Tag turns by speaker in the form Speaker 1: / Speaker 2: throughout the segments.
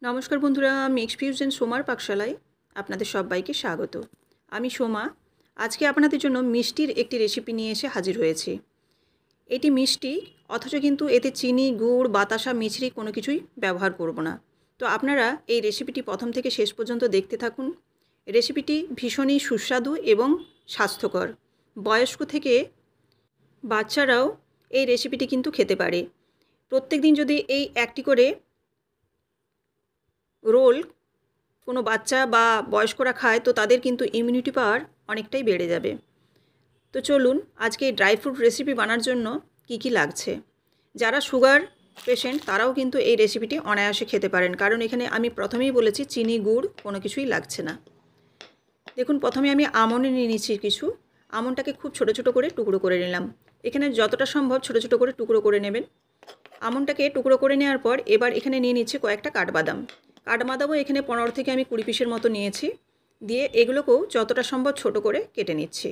Speaker 1: নমস্কার বন্ধুরা, mix fusion সোমার পাকশালায় আপনাদের সবাইকে স্বাগত। আমি সোমা। আজকে আপনাদের জন্য মিষ্টির একটি রেসিপি নিয়ে এসে হাজির হয়েছি। এটি মিষ্টি, অথচ কিন্তু এতে চিনি, গুড়, বাতাসা, মিছরি কোনো কিছুই ব্যবহার করব না। তো আপনারা এই রেসিপিটি প্রথম থেকে শেষ পর্যন্ত দেখতে থাকুন। রেসিপিটি ভীষণই সুস্বাদু এবং স্বাস্থ্যকর। বয়স্ক থেকে বাচ্চারাও এই রেসিপিটি কিন্তু খেতে পারে। প্রত্যেকদিন যদি এই একটি করে রোল কোনো বাচ্চা বা বয়স্করা খায়, তো তাদের কিন্তু ইমিউনিটি পাওয়ার অনেকটাই বেড়ে যাবে। তো চলুন আজকে ড্রাই ফ্রুট রেসিপি বানার জন্য কি লাগছে। যারা সুগার পেশেন্ট তারাও কিন্তু এই রেসিপিটি অনায়াসে খেতে পারেন, কারণ এখানে আমি প্রথমেই বলেছি চিনি, গুড় কোনো কিছুই লাগছে না। দেখুন, প্রথমে আমি আমন্ড নিয়ে নিচ্ছি কিছু। আমন্ডটাকে খুব ছোট ছোট করে টুকরো করে নিলাম। এখানে যতটা সম্ভব ছোট ছোট করে টুকরো করে নেবেন। আমন্ডটাকে টুকরো করে নেওয়ার পর এবার এখানে নিয়ে নিচ্ছি কয়েকটা কাঠবাদাম। কাঠবাদামও এখানে 15 থেকে আমি 20 পিসের মতো নিয়েছি। দিয়ে এগুলোকেও যতটা সম্ভব ছোট করে কেটে নিচ্ছি।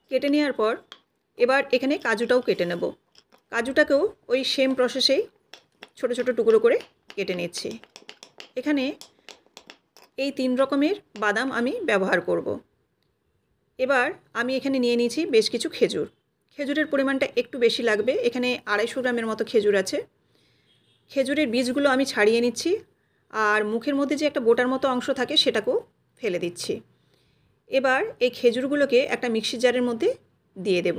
Speaker 1: কেটে নেওয়ার পর এবার এখানে কাজুটাও কেটে নেব। কাজুটাকেও ওই সেম প্রসেসেই ছোট ছোট টুকরো করে কেটে নিচ্ছি। এখানে এই 3 রকমের বাদাম আমি ব্যবহার করব। এবার আমি এখানে নিয়ে নিয়েছি বেশ কিছু খেজুর। খেজুরের পরিমাণটা একটু বেশি লাগবে। এখানে 250 গ্রামের মতো খেজুর আছে। খেজুরের বীজগুলো আমি ছাড়িয়ে নিচ্ছি, আর মুখের মধ্যে যে একটা বোটার মতো অংশ থাকে সেটাকেও ফেলে দিচ্ছি। এবার এই খেজুরগুলোকে একটা মিক্সি জারের মধ্যে দিয়ে দেব।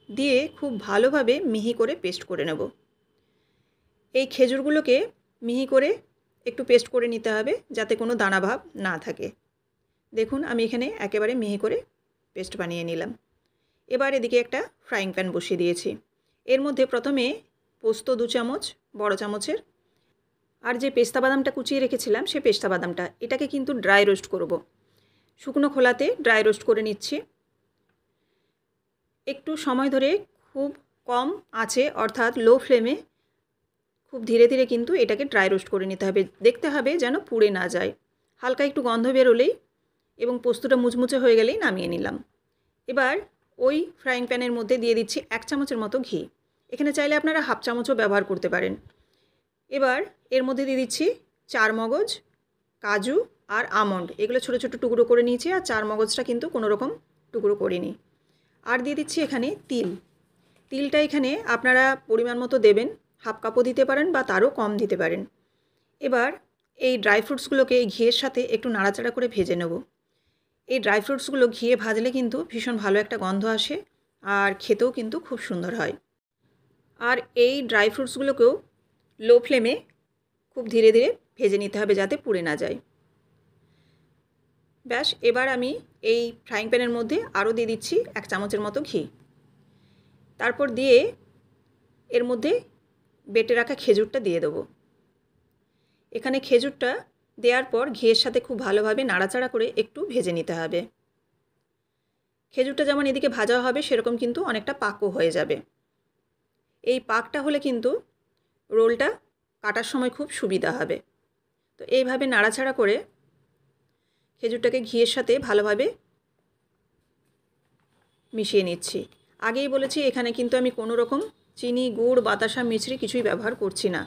Speaker 1: দিয়ে খুব ভালোভাবে মিহি করে পেস্ট করে নেব। এই খেজুরগুলোকে মিহি করে একটু পেস্ট করে নিতে হবে, যাতে কোনো দানাভাব না থাকে। দেখুন, আমি এখানে একেবারে মিহি করে পেস্ট বানিয়ে নিলাম। এবার এদিকে একটা ফ্রাইং প্যান বসিয়ে দিয়েছি। এর মধ্যে প্রথমে পোস্ত 2 চামচ বড় চামচের, আর যে পেস্তা বাদামটা কুচিয়ে রেখেছিলাম সেই পেস্তা বাদামটা, এটাকে কিন্তু ড্রাই রোস্ট করব। শুকনো খোলাতে ড্রাই রোস্ট করে নিচ্ছি। একটু সময় ধরে খুব কম আঁচে অর্থাৎ লো ফ্লেমে খুব ধীরে ধীরে কিন্তু এটাকে ড্রাই রোস্ট করে নিতে হবে। দেখতে হবে যেন পুড়ে না যায়। হালকা একটু গন্ধ বেরোলেই এবং পোস্তটা মুচমুচে হয়ে গেলেই নামিয়ে নিলাম। এবার ওই ফ্রাইং প্যানের মধ্যে দিয়ে দিচ্ছি 1 চামচের মতো ঘি। এখানে চাইলে আপনারা হাফ চামচও ব্যবহার করতে পারেন। এবার এর মধ্যে দিয়ে দিচ্ছি 4 মগজ, কাজু আর আমন্ড। এগুলো ছোটো ছোটো টুকরো করে নিয়েছি, আর 4 মগজটা কিন্তু কোনো রকম টুকরো করিনি। আর দিয়ে দিচ্ছি এখানে তিল। তিলটা এখানে আপনারা পরিমাণ মতো দেবেন, হাফ কাপও দিতে পারেন বা তারও কম দিতে পারেন। এবার এই ড্রাই ফ্রুটসগুলোকে এই ঘিয়ের সাথে একটু নাড়াচাড়া করে ভেজে নেব। এই ড্রাই ফ্রুটসগুলো ঘিয়ে ভাজলে কিন্তু ভীষণ ভালো একটা গন্ধ আসে, আর খেতেও কিন্তু খুব সুন্দর হয়। আর এই ড্রাই ফ্রুটসগুলোকেও লো ফ্লেমে খুব ধীরে ধীরে ভেজে নিতে হবে, যাতে পুড়ে না যায়। ব্যাস, এবার আমি এই ফ্রাইং প্যানের মধ্যে আরও দিয়ে দিচ্ছি 1 চামচের মতো ঘি। তারপর দিয়ে এর মধ্যে বেটে রাখা খেজুরটা দিয়ে দেবো। এখানে খেজুরটা দেওয়ার পর ঘিয়ের সাথে খুব ভালোভাবে নাড়াচাড়া করে একটু ভেজে নিতে হবে। খেজুরটা যেমন এদিকে ভাজা হবে, সেরকম কিন্তু অনেকটা পাকও হয়ে যাবে। এই পাকটা হলে কিন্তু রোলটা কাটার সময় খুব সুবিধা হবে। তো এইভাবে নাড়াচাড়া করে খেজুরটাকে ঘিয়ের সাথে ভালোভাবে মিশিয়ে নিচ্ছি। আগেই বলেছি এখানে কিন্তু আমি কোনো রকম চিনি, গুড়, বাতাসা, মিছরি কিছুই ব্যবহার করছি না।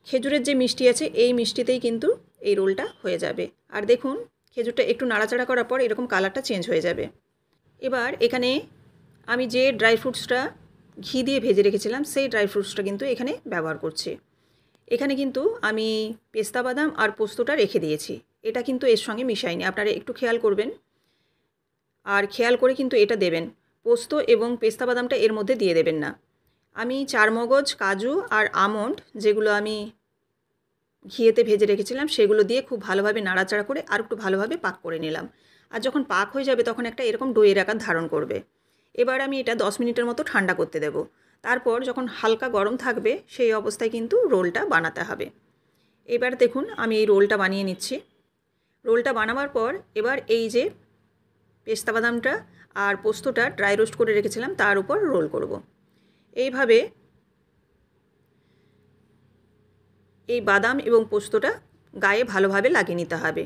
Speaker 1: খেজুরের যে মিষ্টি আছে এই মিষ্টিতেই কিন্তু এই রোলটা হয়ে যাবে। আর দেখুন, খেজুরটা একটু নাড়াচাড়া করার পর এরকম কালারটা চেঞ্জ হয়ে যাবে। এবার এখানে আমি যে ড্রাই ফ্রুটসটা ঘি দিয়ে ভেজে রেখেছিলাম সেই ড্রাই ফ্রুটসটা কিন্তু এখানে ব্যবহার করছি। এখানে কিন্তু আমি পেস্তা বাদাম আর পোস্তটা রেখে দিয়েছি, এটা কিন্তু এর সঙ্গে মিশাইনি। আপনারা একটু খেয়াল করবেন, আর খেয়াল করে কিন্তু এটা দেবেন। পোস্ত এবং পেস্তা বাদামটা এর মধ্যে দিয়ে দেবেন না। আমি 4 মগজ, কাজু আর আমন্ড যেগুলো আমি ঘিয়েতে ভেজে রেখেছিলাম সেগুলো দিয়ে খুব ভালোভাবে নাড়াচাড়া করে আর একটু ভালোভাবে পাক করে নিলাম। আর যখন পাক হয়ে যাবে তখন একটা এরকম ডোয়ের আকার ধারণ করবে। এবার আমি এটা 10 মিনিটের মতো ঠান্ডা করতে দেব। তারপর যখন হালকা গরম থাকবে সেই অবস্থায় কিন্তু রোলটা বানাতে হবে। এবার দেখুন, আমি এই রোলটা বানিয়ে নিচ্ছি। রোলটা বানাবার পর এবার এই যে পেস্তা বাদামটা আর পোস্তটা ড্রাই রোস্ট করে রেখেছিলাম তার উপর রোল করব। এইভাবে এই বাদাম এবং পোস্তটা গায়ে ভালোভাবে লাগিয়ে নিতে হবে,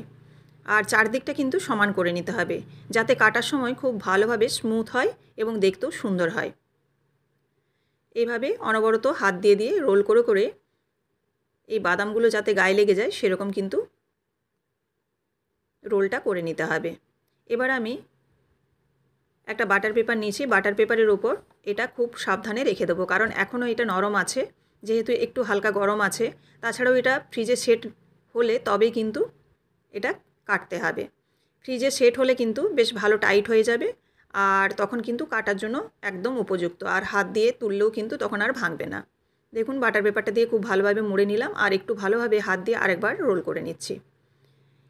Speaker 1: আর চারদিকটা কিন্তু সমান করে নিতে হবে, যাতে কাটার সময় খুব ভালোভাবে স্মুথ হয় এবং দেখতেও সুন্দর হয়। এইভাবে অনবরত হাত দিয়ে দিয়ে রোল করে করে এই বাদামগুলো যাতে গায়ে লেগে যায় সেরকম কিন্তু রোলটা করে নিতে হবে। এবার আমি একটা বাটার পেপার নিয়েছি, বাটার পেপারের ওপর এটা খুব সাবধানে রেখে দেবো, কারণ এখনও এটা নরম আছে, যেহেতু একটু হালকা গরম আছে। তাছাড়াও এটা ফ্রিজে সেট হলে তবেই কিন্তু এটা কাটতে হবে। ফ্রিজে সেট হলে কিন্তু বেশ ভালো টাইট হয়ে যাবে, আর তখন কিন্তু কাটার জন্য একদম উপযুক্ত, আর হাত দিয়ে তুললেও কিন্তু তখন আর ভাঙবে না। দেখুন বাটার পেপারটা দিয়ে খুব ভালোভাবে মুড়ে নিলাম, আর একটু ভালোভাবে হাত দিয়ে আরেকবার রোল করে নিচ্ছি।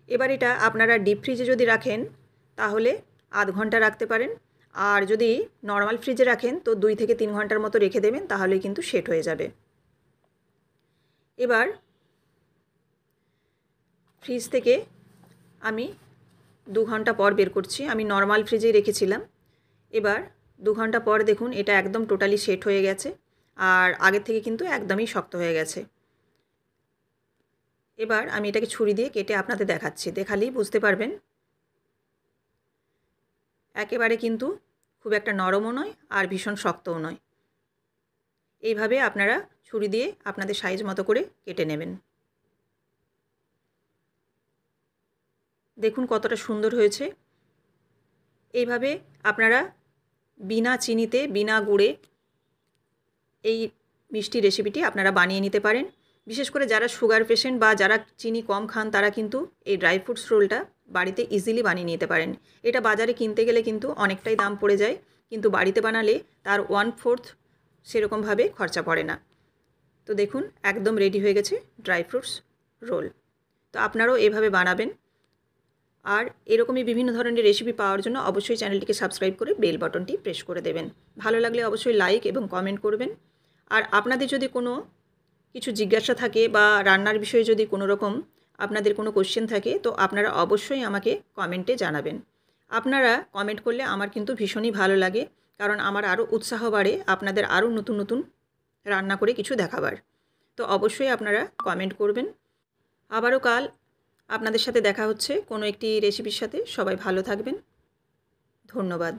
Speaker 1: এবার এটা আপনারা ডিপ ফ্রিজে যদি রাখেন তাহলে আধ ঘন্টা রাখতে পারেন, আর যদি নর্মাল ফ্রিজে রাখেন তো 2 থেকে 3 ঘন্টার মতো রেখে দেবেন, তাহলেই কিন্তু সেট হয়ে যাবে। এবার ফ্রিজ থেকে আমি 2 ঘন্টা পর বের করছি, আমি নর্মাল ফ্রিজেই রেখেছিলাম। এবার 2 ঘন্টা পর দেখুন এটা একদম টোটালি সেট হয়ে গেছে, আর আগের থেকে কিন্তু একদমই শক্ত হয়ে গেছে। এবার আমি এটাকে ছুরি দিয়ে কেটে আপনাদের দেখাচ্ছি, দেখালেই বুঝতে পারবেন। একেবারে কিন্তু খুব একটা নরমও নয় আর ভীষণ শক্তও নয়। এইভাবে আপনারা ছুরি দিয়ে আপনাদের সাইজ মতো করে কেটে নেবেন। দেখুন কতটা সুন্দর হয়েছে। এইভাবে আপনারা বিনা চিনিতে বিনা গুড়ে এই মিষ্টি রেসিপিটি আপনারা বানিয়ে নিতে পারেন। বিশেষ করে যারা সুগার পেশেন্ট বা যারা চিনি কম খান তারা কিন্তু এই ড্রাই ফ্রুটস রোলটা বাড়িতে ইজিলি বানিয়ে নিতে পারেন। এটা বাজারে কিনতে গেলে কিন্তু অনেকটাই দাম পড়ে যায়, কিন্তু বাড়িতে বানালে তার 1/4 সেরকমভাবে খরচা পড়ে না। তো দেখুন একদম রেডি হয়ে গেছে ড্রাই ফ্রুটস রোল। তো আপনারাও এভাবে বানাবেন, আর এরকমই বিভিন্ন ধরনের রেসিপি পাওয়ার জন্য অবশ্যই চ্যানেলটিকে সাবস্ক্রাইব করে বেল বাটনটি প্রেস করে দেবেন। ভালো লাগলে অবশ্যই লাইক এবং কমেন্ট করবেন। আর আপনাদের যদি কোনো কিছু জিজ্ঞাসা থাকে বা রান্নার বিষয়ে যদি কোনো রকম আপনাদের কোনো কোশ্চেন থাকে তো আপনারা অবশ্যই আমাকে কমেন্টে জানাবেন। আপনারা কমেন্ট করলে আমার কিন্তু ভীষণই ভালো লাগে, কারণ আমার আরও উৎসাহ বাড়ে আপনাদের আরও নতুন নতুন রান্না করে কিছু দেখাবার। তো অবশ্যই আপনারা কমেন্ট করবেন। আবারও কাল আপনাদের সাথে দেখা হচ্ছে কোনো একটি রেসিপির সাথে। সবাই ভালো থাকবেন। ধন্যবাদ।